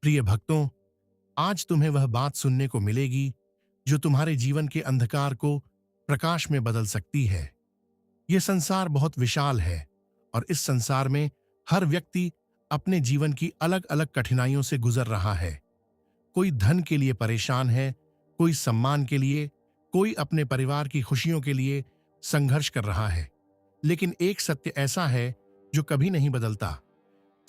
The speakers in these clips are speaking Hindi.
प्रिय भक्तों, आज तुम्हें वह बात सुनने को मिलेगी जो तुम्हारे जीवन के अंधकार को प्रकाश में बदल सकती है। यह संसार बहुत विशाल है और इस संसार में हर व्यक्ति अपने जीवन की अलग अलग कठिनाइयों से गुजर रहा है। कोई धन के लिए परेशान है, कोई सम्मान के लिए, कोई अपने परिवार की खुशियों के लिए संघर्ष कर रहा है। लेकिन एक सत्य ऐसा है जो कभी नहीं बदलता।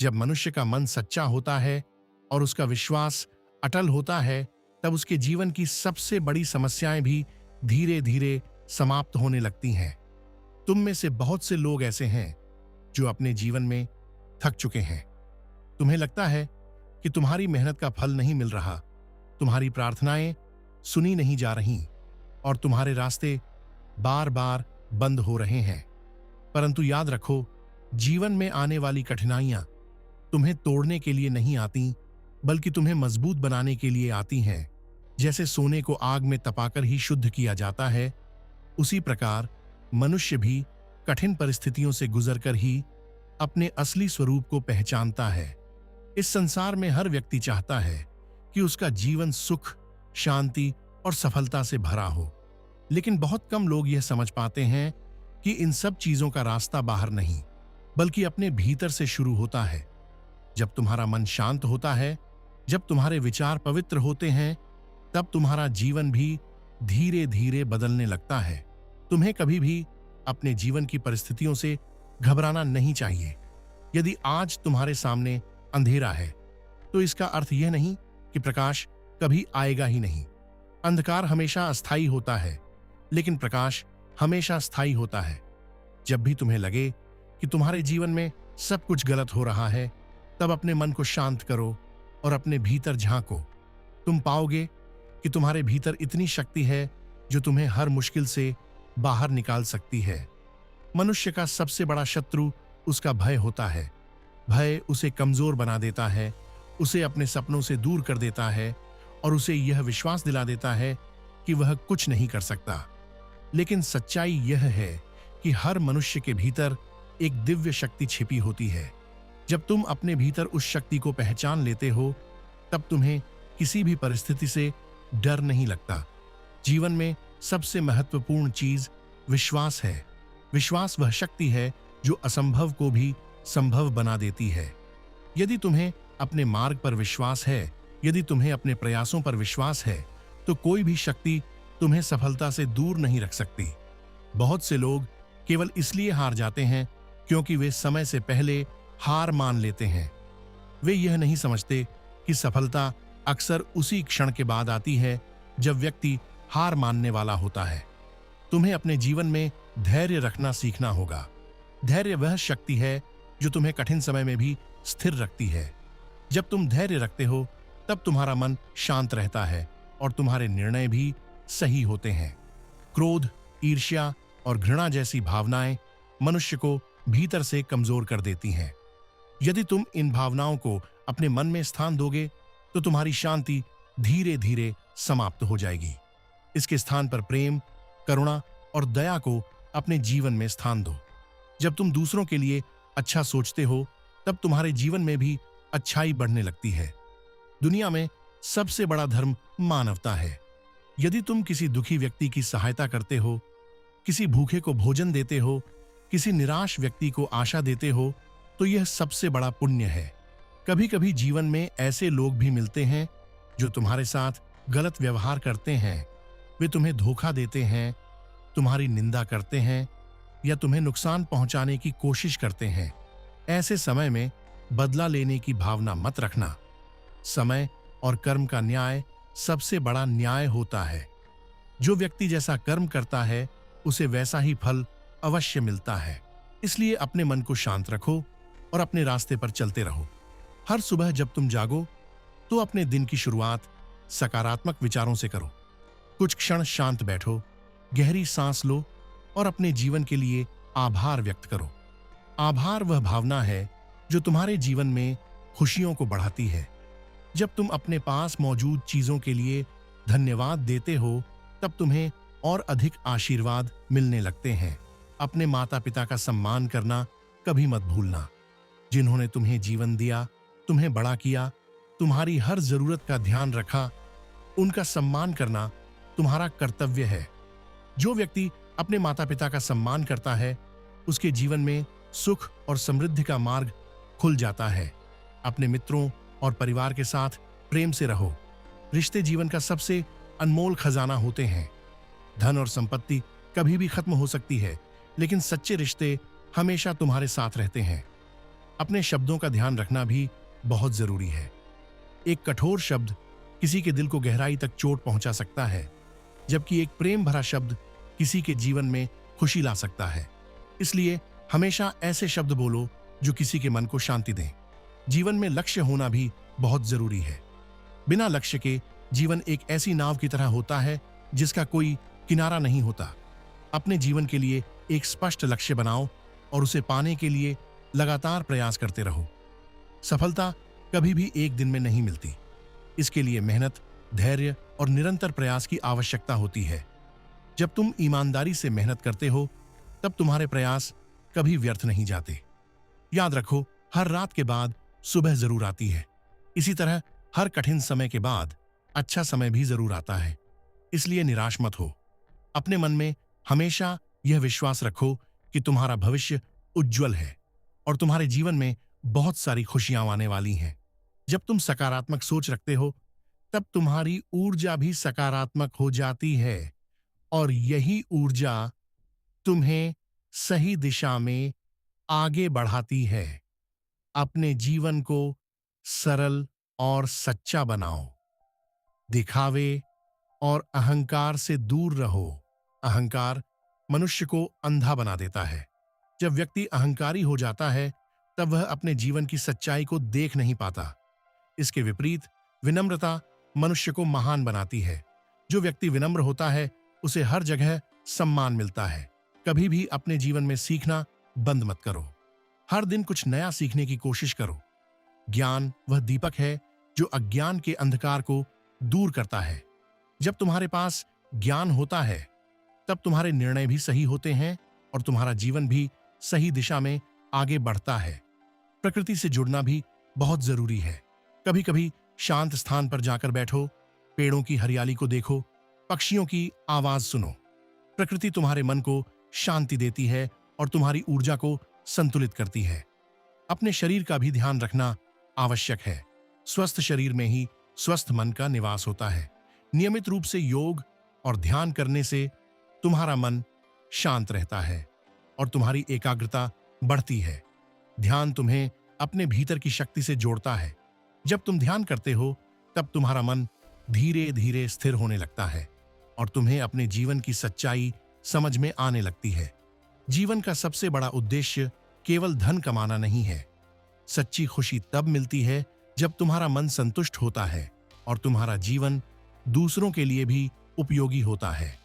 जब मनुष्य का मन सच्चा होता है और उसका विश्वास अटल होता है, तब उसके जीवन की सबसे बड़ी समस्याएं भी धीरे धीरे समाप्त होने लगती हैं। तुम में से बहुत से लोग ऐसे हैं जो अपने जीवन में थक चुके हैं। तुम्हें लगता है कि तुम्हारी मेहनत का फल नहीं मिल रहा, तुम्हारी प्रार्थनाएं सुनी नहीं जा रही और तुम्हारे रास्ते बार बार बंद हो रहे हैं। परंतु याद रखो, जीवन में आने वाली कठिनाइयां तुम्हें तोड़ने के लिए नहीं आती, बल्कि तुम्हें मजबूत बनाने के लिए आती हैं। जैसे सोने को आग में तपाकर ही शुद्ध किया जाता है, उसी प्रकार मनुष्य भी कठिन परिस्थितियों से गुजरकर ही अपने असली स्वरूप को पहचानता है। इस संसार में हर व्यक्ति चाहता है कि उसका जीवन सुख, शांति और सफलता से भरा हो, लेकिन बहुत कम लोग यह समझ पाते हैं कि इन सब चीजों का रास्ता बाहर नहीं, बल्कि अपने भीतर से शुरू होता है। जब तुम्हारा मन शांत होता है, जब तुम्हारे विचार पवित्र होते हैं, तब तुम्हारा जीवन भी धीरे धीरे बदलने लगता है। तुम्हें कभी भी अपने जीवन की परिस्थितियों से घबराना नहीं चाहिए। यदि आज तुम्हारे सामने अंधेरा है, तो इसका अर्थ यह नहीं कि प्रकाश कभी आएगा ही नहीं। अंधकार हमेशा अस्थायी होता है, लेकिन प्रकाश हमेशा स्थायी होता है। जब भी तुम्हें लगे कि तुम्हारे जीवन में सब कुछ गलत हो रहा है, तब अपने मन को शांत करो और अपने भीतर झांको। तुम पाओगे कि तुम्हारे भीतर इतनी शक्ति है जो तुम्हें हर मुश्किल से बाहर निकाल सकती है। मनुष्य का सबसे बड़ा शत्रु उसका भय होता है। भय उसे कमजोर बना देता है, उसे अपने सपनों से दूर कर देता है और उसे यह विश्वास दिला देता है कि वह कुछ नहीं कर सकता। लेकिन सच्चाई यह है कि हर मनुष्य के भीतर एक दिव्य शक्ति छिपी होती है। जब तुम अपने भीतर उस शक्ति को पहचान लेते हो, तब तुम्हें किसी भी परिस्थिति से डर नहीं लगता। जीवन में सबसे महत्वपूर्ण चीज विश्वास है। विश्वास वह शक्ति है जो असंभव को भी संभव बना देती है। यदि तुम्हें अपने मार्ग पर विश्वास है, यदि तुम्हें अपने प्रयासों पर विश्वास है, तो कोई भी शक्ति तुम्हें सफलता से दूर नहीं रख सकती। बहुत से लोग केवल इसलिए हार जाते हैं क्योंकि वे समय से पहले हार मान लेते हैं। वे यह नहीं समझते कि सफलता अक्सर उसी क्षण के बाद आती है जब व्यक्ति हार मानने वाला होता है। तुम्हें अपने जीवन में धैर्य रखना सीखना होगा। धैर्य वह शक्ति है जो तुम्हें कठिन समय में भी स्थिर रखती है। जब तुम धैर्य रखते हो, तब तुम्हारा मन शांत रहता है और तुम्हारे निर्णय भी सही होते हैं। क्रोध, ईर्ष्या और घृणा जैसी भावनाएं मनुष्य को भीतर से कमजोर कर देती हैं। यदि तुम इन भावनाओं को अपने मन में स्थान दोगे, तो तुम्हारी शांति धीरे धीरे समाप्त हो जाएगी। इसके स्थान पर प्रेम, करुणा और दया को अपने जीवन में स्थान दो। जब तुम दूसरों के लिए अच्छा सोचते हो, तब तुम्हारे जीवन में भी अच्छाई बढ़ने लगती है। दुनिया में सबसे बड़ा धर्म मानवता है। यदि तुम किसी दुखी व्यक्ति की सहायता करते हो, किसी भूखे को भोजन देते हो, किसी निराश व्यक्ति को आशा देते हो, तो यह सबसे बड़ा पुण्य है। कभी कभी जीवन में ऐसे लोग भी मिलते हैं जो तुम्हारे साथ गलत व्यवहार करते हैं। वे तुम्हें धोखा देते हैं, तुम्हारी निंदा करते हैं या तुम्हें नुकसान पहुंचाने की कोशिश करते हैं। ऐसे समय में बदला लेने की भावना मत रखना। समय और कर्म का न्याय सबसे बड़ा न्याय होता है। जो व्यक्ति जैसा कर्म करता है, उसे वैसा ही फल अवश्य मिलता है। इसलिए अपने मन को शांत रखो और अपने रास्ते पर चलते रहो। हर सुबह जब तुम जागो, तो अपने दिन की शुरुआत सकारात्मक विचारों से करो। कुछ क्षण शांत बैठो, गहरी सांस लो और अपने जीवन के लिए आभार व्यक्त करो। आभार वह भावना है जो तुम्हारे जीवन में खुशियों को बढ़ाती है। जब तुम अपने पास मौजूद चीजों के लिए धन्यवाद देते हो, तब तुम्हें और अधिक आशीर्वाद मिलने लगते हैं। अपने माता पिता का सम्मान करना कभी मत भूलना, जिन्होंने तुम्हें जीवन दिया, तुम्हें बड़ा किया, तुम्हारी हर जरूरत का ध्यान रखा, उनका सम्मान करना तुम्हारा कर्तव्य है। जो व्यक्ति अपने माता पिता का सम्मान करता है, उसके जीवन में सुख और समृद्धि का मार्ग खुल जाता है। अपने मित्रों और परिवार के साथ प्रेम से रहो। रिश्ते जीवन का सबसे अनमोल खजाना होते हैं। धन और संपत्ति कभी भी खत्म हो सकती है, लेकिन सच्चे रिश्ते हमेशा तुम्हारे साथ रहते हैं। अपने शब्दों का ध्यान रखना भी बहुत जरूरी है। एक कठोर शब्द किसी के दिल को गहराई तक चोट पहुंचा सकता है, जबकि एक प्रेम भरा शब्द किसी के जीवन में खुशी ला सकता है। इसलिए हमेशा ऐसे शब्द बोलो जो किसी के मन को शांति दें। जीवन में लक्ष्य होना भी बहुत जरूरी है। बिना लक्ष्य के जीवन एक ऐसी नाव की तरह होता है जिसका कोई किनारा नहीं होता। अपने जीवन के लिए एक स्पष्ट लक्ष्य बनाओ और उसे पाने के लिए लगातार प्रयास करते रहो। सफलता कभी भी एक दिन में नहीं मिलती। इसके लिए मेहनत, धैर्य और निरंतर प्रयास की आवश्यकता होती है। जब तुम ईमानदारी से मेहनत करते हो, तब तुम्हारे प्रयास कभी व्यर्थ नहीं जाते। याद रखो, हर रात के बाद सुबह जरूर आती है। इसी तरह हर कठिन समय के बाद अच्छा समय भी जरूर आता है। इसलिए निराश मत हो। अपने मन में हमेशा यह विश्वास रखो कि तुम्हारा भविष्य उज्जवल है और तुम्हारे जीवन में बहुत सारी खुशियां आने वाली हैं। जब तुम सकारात्मक सोच रखते हो, तब तुम्हारी ऊर्जा भी सकारात्मक हो जाती है और यही ऊर्जा तुम्हें सही दिशा में आगे बढ़ाती है। अपने जीवन को सरल और सच्चा बनाओ। दिखावे और अहंकार से दूर रहो। अहंकार मनुष्य को अंधा बना देता है। जब व्यक्ति अहंकारी हो जाता है, तब वह अपने जीवन की सच्चाई को देख नहीं पाता। इसके विपरीत विनम्रता मनुष्य को महान बनाती है। जो व्यक्ति विनम्र होता है, उसे हर जगह सम्मान मिलता है। कभी भी अपने जीवन में सीखना बंद मत करो। हर दिन कुछ नया सीखने की कोशिश करो। ज्ञान वह दीपक है जो अज्ञान के अंधकार को दूर करता है। जब तुम्हारे पास ज्ञान होता है, तब तुम्हारे निर्णय भी सही होते हैं और तुम्हारा जीवन भी सही दिशा में आगे बढ़ता है। प्रकृति से जुड़ना भी बहुत जरूरी है। कभी कभी शांत स्थान पर जाकर बैठो, पेड़ों की हरियाली को देखो, पक्षियों की आवाज सुनो। प्रकृति तुम्हारे मन को शांति देती है और तुम्हारी ऊर्जा को संतुलित करती है। अपने शरीर का भी ध्यान रखना आवश्यक है। स्वस्थ शरीर में ही स्वस्थ मन का निवास होता है। नियमित रूप से योग और ध्यान करने से तुम्हारा मन शांत रहता है और तुम्हारी एकाग्रता बढ़ती है। ध्यान तुम्हें अपने भीतर की शक्ति से जोड़ता है। जब तुम ध्यान करते हो, तब तुम्हारा मन धीरे धीरे स्थिर होने लगता है और तुम्हें अपने जीवन की सच्चाई समझ में आने लगती है। जीवन का सबसे बड़ा उद्देश्य केवल धन कमाना नहीं है। सच्ची खुशी तब मिलती है जब तुम्हारा मन संतुष्ट होता है और तुम्हारा जीवन दूसरों के लिए भी उपयोगी होता है।